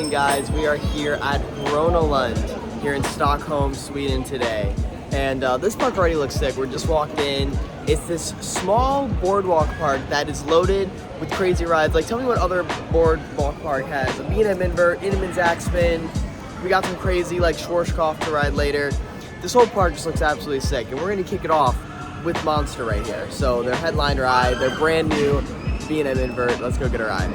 GronaLund, guys. We are here at GronaLund here in Stockholm, Sweden today. And this park already looks sick. We're just walked in. It's this small boardwalk park that is loaded with crazy rides. Like, tell me what other boardwalk park has. A B&M invert, Intamin Zack spin. We got some crazy like Schwarzkopf to ride later. This whole park just looks absolutely sick. And we're gonna kick it off with Monster right here. So their headline ride, their brand new B&M invert. Let's go get a ride.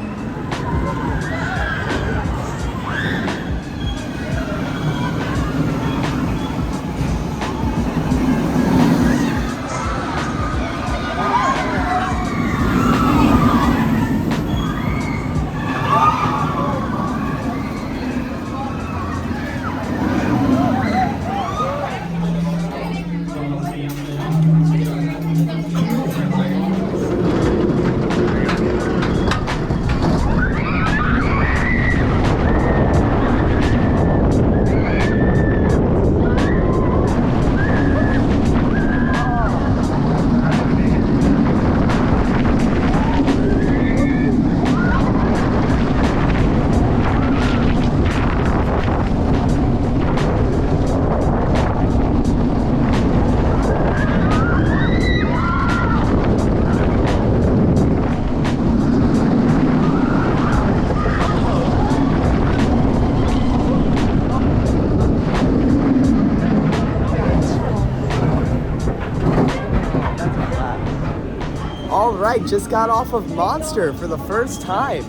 Alright, just got off of Monster for the first time.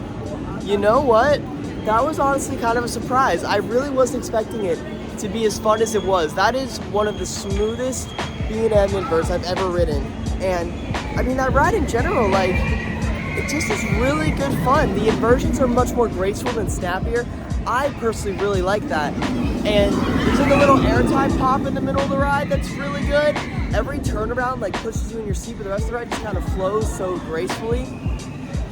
You know what? That was honestly kind of a surprise. I really wasn't expecting it to be as fun as it was. That is one of the smoothest B&M inverts I've ever ridden. And I mean, that ride in general, like, it just is really good fun. The inversions are much more graceful than snappier. I personally really like that. And there's like a little airtime pop in the middle of the ride that's really good. Every turnaround like pushes you in your seat, but the rest of the ride just kind of flows so gracefully.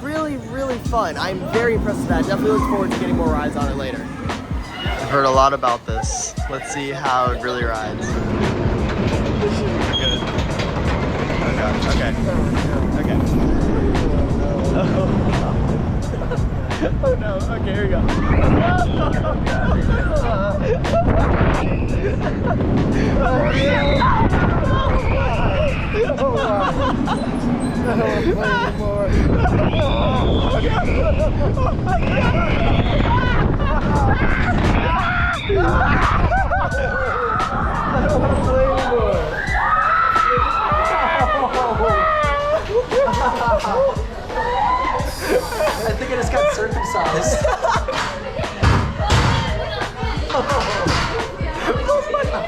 Really, really fun. I'm very impressed with that. Definitely look forward to getting more rides on it later. I've heard a lot about this. Let's see how it really rides. This should be good. Oh gosh, okay. Okay. Oh no, okay, here we go. Oh wow. I don't want to play anymore. I don't want to play anymore. I think I just got circumcised. Oh my god.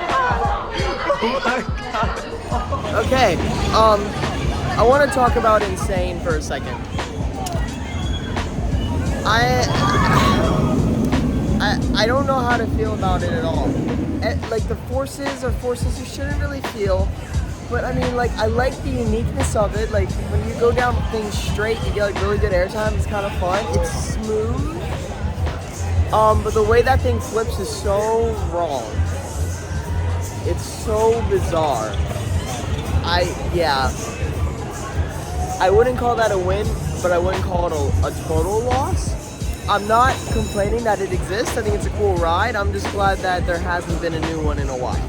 Okay, I want to talk about Insane for a second. I don't know how to feel about it at all. Like, the forces are forces you shouldn't really feel. But I mean, like, I like the uniqueness of it. Like, when you go down things straight, you get like really good airtime. It's kind of fun. It's smooth. But the way that thing flips is so wrong. It's so bizarre. I wouldn't call that a win, but I wouldn't call it a total loss. I'm not complaining that it exists. I think it's a cool ride. I'm just glad that there hasn't been a new one in a while.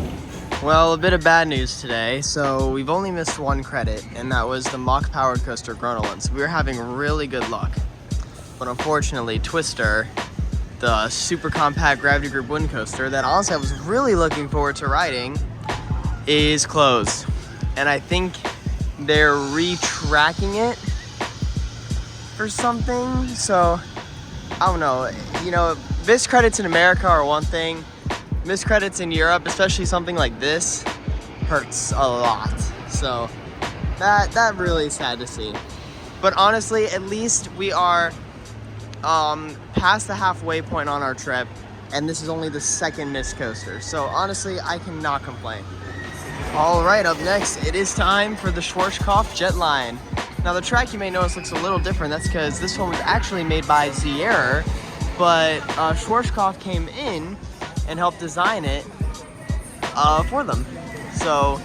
Well, a bit of bad news today. So we've only missed one credit, and that was the Mach powered coaster GronaLund. So we were having really good luck. But unfortunately, Twister, the super compact gravity group wind coaster that honestly I was really looking forward to riding, is closed. And I think they're retracking it for something. So I don't know. You know, missed credits in America are one thing. Missed credits in Europe, especially something like this, hurts a lot. So that really is sad to see. But honestly, at least we are past the halfway point on our trip, and this is only the second missed coaster. So honestly, I cannot complain. All right, up next, it is time for the Schwarzkopf Jetline. Now the track, you may notice, looks a little different. That's because this one was actually made by Zierer, but Schwarzkopf came in and helped design it for them. So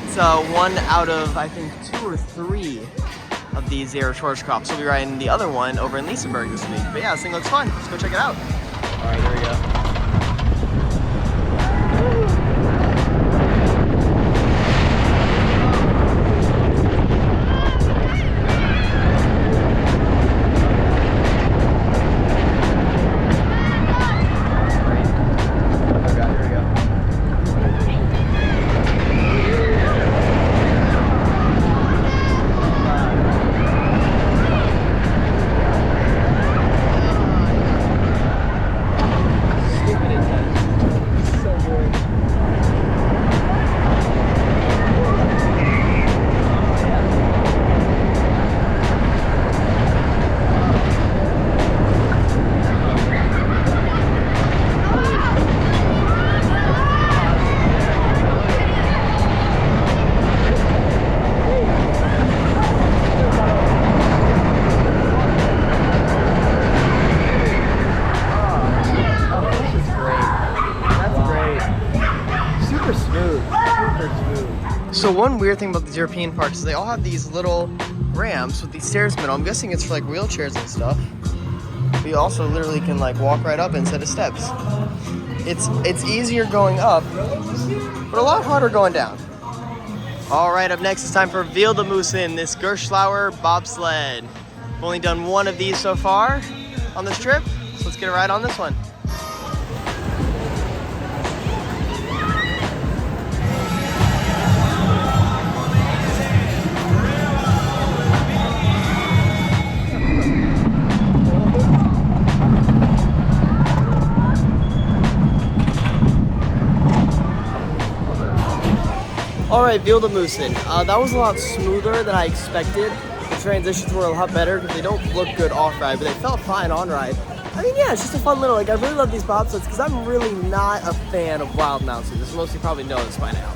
it's one out of, I think, 2 or 3 of these Schwarzkopfs. So we'll be riding the other one over in Liseberg this week. But yeah, this thing looks fun. Let's go check it out. right, there we go. So one weird thing about these European parks is they all have these little ramps with these stairs in the middle. I'm guessing it's for like wheelchairs and stuff. But you also literally can like walk right up instead of steps. It's easier going up, but a lot harder going down. All right, up next it's time for Wilde Musen, this Gerslauer bobsled. I've only done one of these so far on this trip, so let's get a ride on this one. All right, Wilde Musen. That was a lot smoother than I expected. The transitions were a lot better because they don't look good off-ride, but they felt fine on-ride. I mean, yeah, it's just a fun little, like, I really love these bobsleds because I'm really not a fan of wild mousing. This most of you probably know this by now.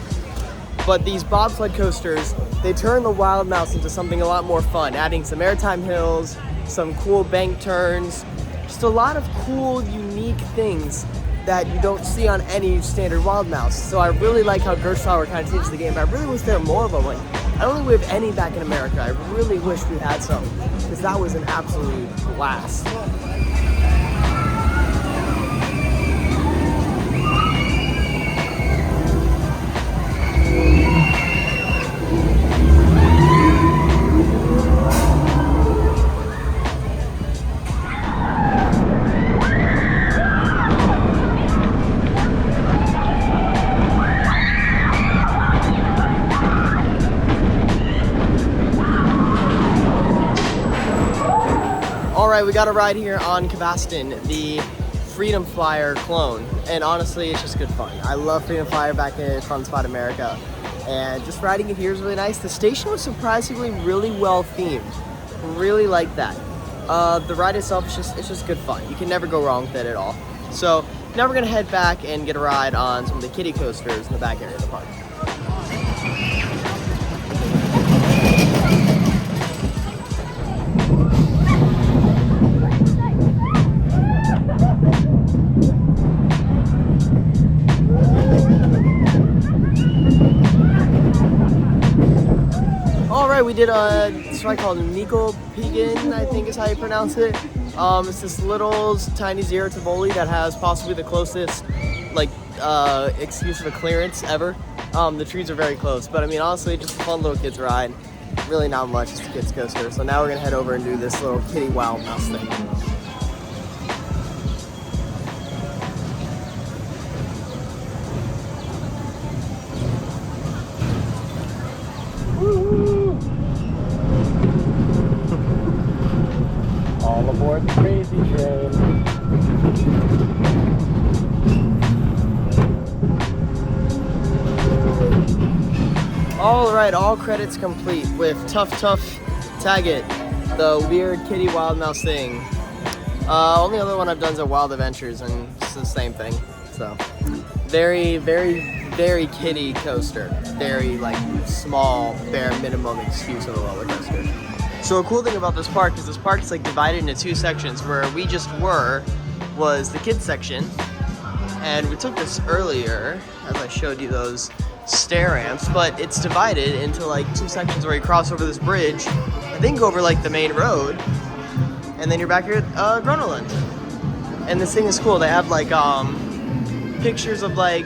But these bobsled coasters, they turn the wild mouse into something a lot more fun, adding some airtime hills, some cool bank turns, just a lot of cool, unique things that you don't see on any standard wild mouse. So I really like how Gerslauer kind of changes the game, but I really wish there were more of them. Like, I don't think we have any back in America. I really wish we had some, because that was an absolute blast. Alright, we got a ride here on Kvasten, the Freedom Flyer clone, and honestly, it's just good fun. I love Freedom Flyer back in Fun Spot America, and just riding it here is really nice. The station was surprisingly really well themed. Really like that. The ride itself is just good fun. You can never go wrong with it at all. So now we're gonna head back and get a ride on some of the kiddie coasters in the back area of the park. We did this ride called Nickelpigen, I think is how you pronounce it. It's this little tiny Zero Tivoli that has possibly the closest like excuse of a clearance ever. The trees are very close, but I mean honestly just a fun little kids ride. Really not much, just a kids coaster. So now we're gonna head over and do this little kitty wild mouse thing. All aboard the crazy train. All right, all credits complete with Tough Tagit, the weird kitty wild mouse thing. Only other one I've done is a Wild Adventures, and it's the same thing. So, very, very, very kiddie coaster. Very like small, bare minimum excuse of a roller coaster. So a cool thing about this park is like divided into two sections. Where we just were was the kids section, and we took this earlier as I showed you those stair ramps, but it's divided into like two sections where you cross over this bridge, I think over like the main road, and then you're back here at GronaLund. And this thing is cool. They have like pictures of like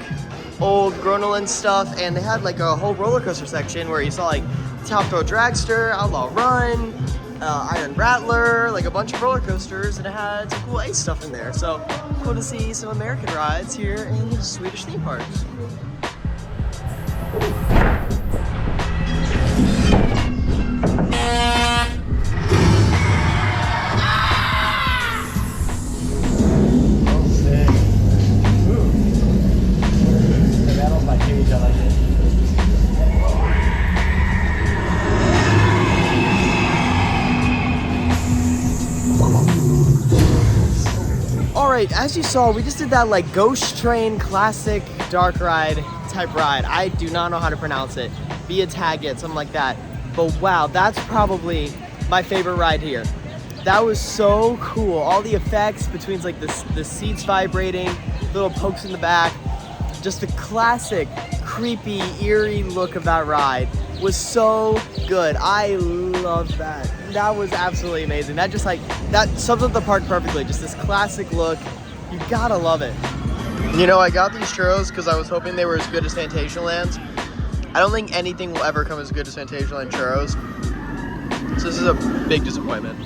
old GronaLund stuff, and they had like a whole roller coaster section where you saw like Top Throw Dragster, Outlaw Run, Iron Rattler, like a bunch of roller coasters, and it had some cool Ace stuff in there. So cool to see some American rides here in Swedish theme parks. Alright, as you saw, we just did that like Ghost Train classic dark ride type ride. I do not know how to pronounce it. Via Taggett, something like that. But wow, that's probably my favorite ride here. That was so cool. All the effects between like the seats vibrating, little pokes in the back, just the classic creepy, eerie look of that ride was so good. I love that. That was absolutely amazing. That just like, that sums up the park perfectly. Just this classic look. You gotta love it. You know, I got these churros because I was hoping they were as good as Fantasyland's. I don't think anything will ever come as good as Fantasyland churros. So this is a big disappointment.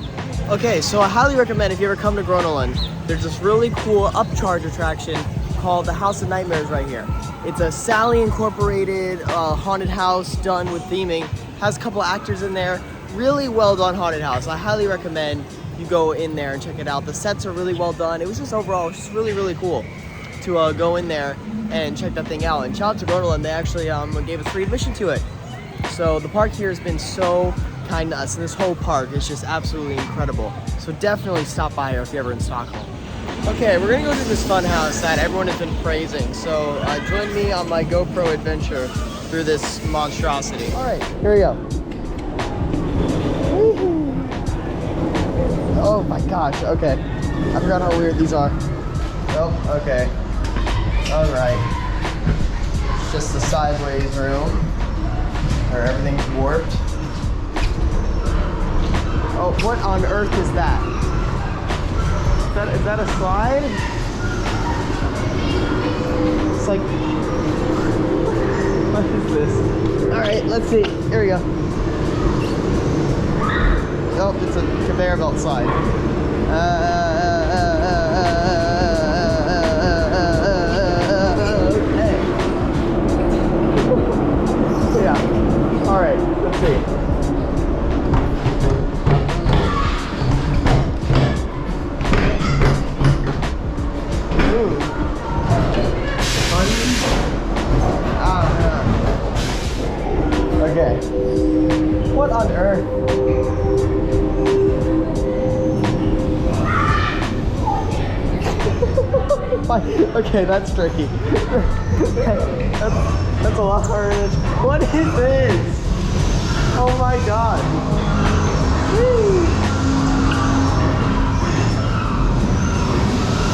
Okay, so I highly recommend if you ever come to GronaLund, there's this really cool upcharge attraction called the House of Nightmares right here. It's a Sally Incorporated haunted house done with theming. Has a couple actors in there. Really well done haunted house. I highly recommend you go in there and check it out. The sets are really well done. It was just overall just really, really cool to go in there and check that thing out. And shout out to GronaLund, they actually gave us free admission to it. So the park here has been so kind to us, and this whole park is just absolutely incredible. So definitely stop by here if you're ever in Stockholm. Okay, we're gonna go to this fun house that everyone has been praising. So join me on my GoPro adventure through this monstrosity. All right, here we go. Oh my gosh, okay. I forgot how weird these are. Oh, okay. All right. It's just the sideways room where everything's warped. Oh, what on earth is that? Is that a slide? It's like, what is this? All right, let's see. Here we go. Oh, it's a conveyor belt slide. Okay. Yeah. All right, let's see. Ooh. Okay. What on earth? Okay, that's tricky. that's a lot harder than... What is this? Oh my god. Woo.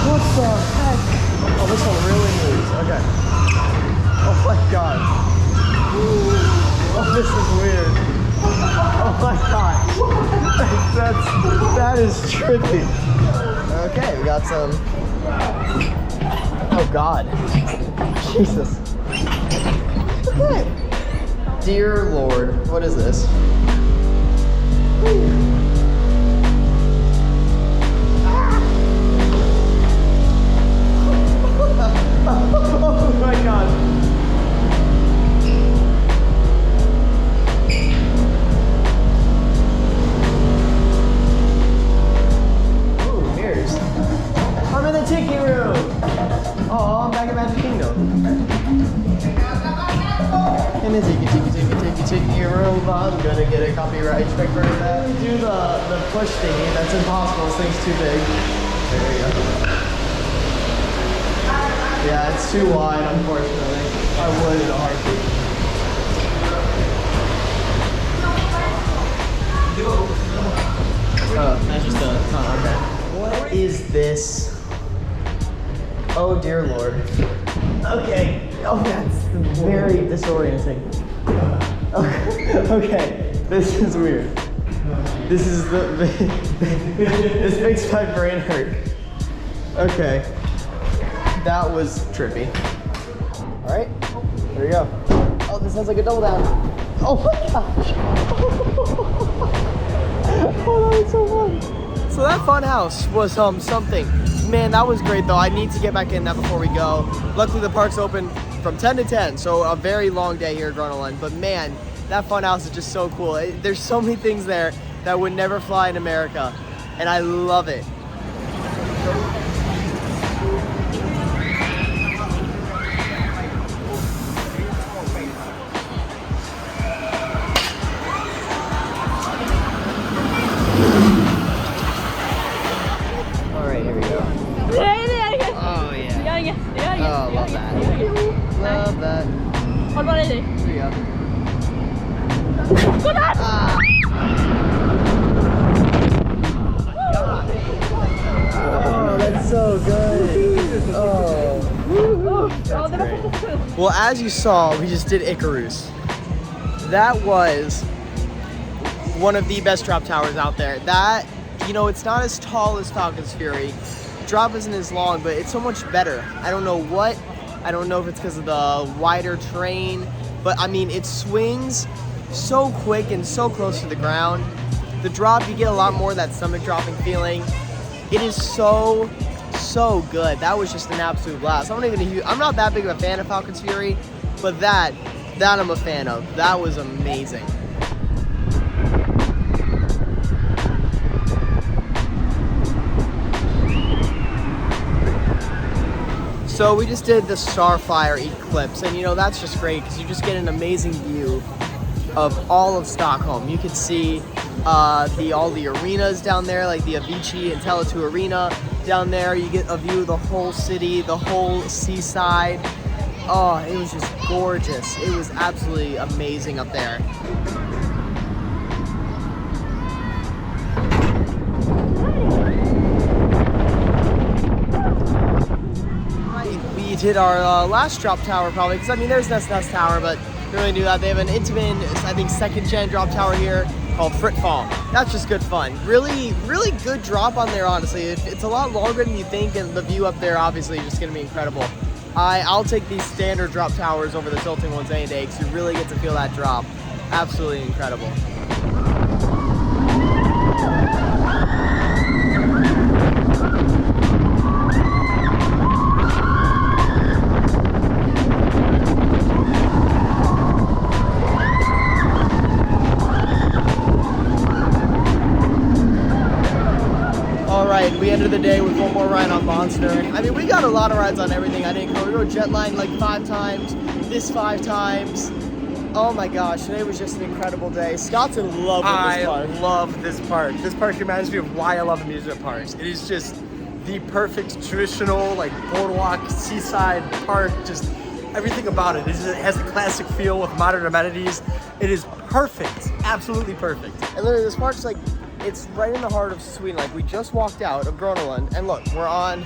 What the heck? Oh, this one really moves. Okay. Oh my god. Oh, this is weird. Oh my god. That is trippy. Okay, we got some... Oh god. Jesus. Okay. Dear Lord, what is this? Oh my god. Ooh, mirrors. I'm in the tiki room. Oh, I'm back at Magic Kingdom. In the tiki room. I'm gonna get a copyright strike for that. Do the push thingy. That's impossible. This thing's too big. There you go. Yeah, it's too wide, unfortunately. I would in a heartbeat. Oh, that's just okay. What is this? Oh dear Lord. Okay. Oh, that's very disorienting. Okay, this is weird. This is this makes my brain hurt. Okay. That was trippy. All right, here we go. Oh, this sounds like a double down. Oh my gosh. Oh, that was so fun. So that fun house was something. Man, that was great though. I need to get back in that before we go. Luckily the park's open from 10 to 10, so a very long day here at GronaLund. But man, that fun house is just so cool. There's so many things there that would never fly in America, and I love it. All right, here we go. Oh yeah. Oh, love that. Love that. Here we go. Ah. Oh, that's so good. Oh. That's great. Well, as you saw, we just did Icarus. That was one of the best drop towers out there. That, you know, it's not as tall as Falcon's Fury. Drop isn't as long, but it's so much better. I don't know what. I don't know if it's because of the wider terrain, but I mean, it swings so quick and so close to the ground. The drop, you get a lot more of that stomach dropping feeling. It is so good. That was just an absolute blast. I'm not that big of a fan of Falcon's Fury, but that I'm a fan of. That was amazing. So we just did the Starfire Eclipse, and you know, that's just great because you just get an amazing view of all of Stockholm. You can see all the arenas down there, like the Avicii and Tele2 Arena down there. You get a view of the whole city, the whole seaside. Oh, it was just gorgeous. It was absolutely amazing up there. We did our last drop tower probably, because I mean there's Nest Tower, but we really knew that. They have an Intamin, I think 2nd gen drop tower here called Fritfall. That's just good fun. Really good drop on there, honestly. It's a lot longer than you think, and the view up there obviously is just gonna be incredible. I'll take these standard drop towers over the tilting ones any day, because you really get to feel that drop. Absolutely incredible. Alright, we ended the day with one more ride on Monster. I mean, we got a lot of rides on everything. I didn't go. We rode Jetline like 5 times, this 5 times. Oh my gosh, today was just an incredible day. Scott's in love with this park. I love this park. This park reminds me of why I love amusement parks. It is just the perfect traditional, like, boardwalk, seaside park. Just everything about it. It has the classic feel with modern amenities. It is perfect. Absolutely perfect. And literally, this park's like, it's right in the heart of Sweden. Like, we just walked out of GronaLund, and look, we're on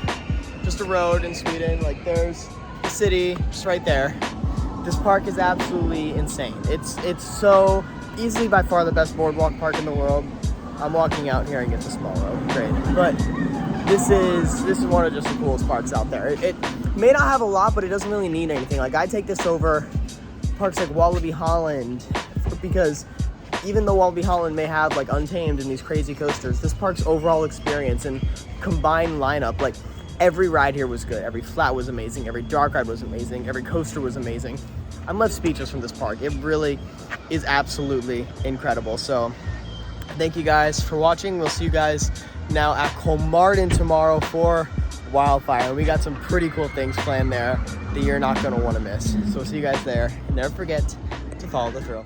just a road in Sweden. Like, there's the city just right there. This park is absolutely insane. It's so easily by far the best boardwalk park in the world. I'm walking out here and get the small road, great. But this is one of just the coolest parks out there. It may not have a lot, but it doesn't really need anything. Like, I take this over parks like Wallaby Holland, because even though Wallaby Holland may have like Untamed and these crazy coasters, this park's overall experience and combined lineup, like every ride here was good. Every flat was amazing. Every dark ride was amazing. Every coaster was amazing. I'm left speechless from this park. It really is absolutely incredible. So thank you guys for watching. We'll see you guys now at Kolmarden tomorrow for Wildfire. We got some pretty cool things planned there that you're not going to want to miss. So we'll see you guys there. And never forget to follow the thrill.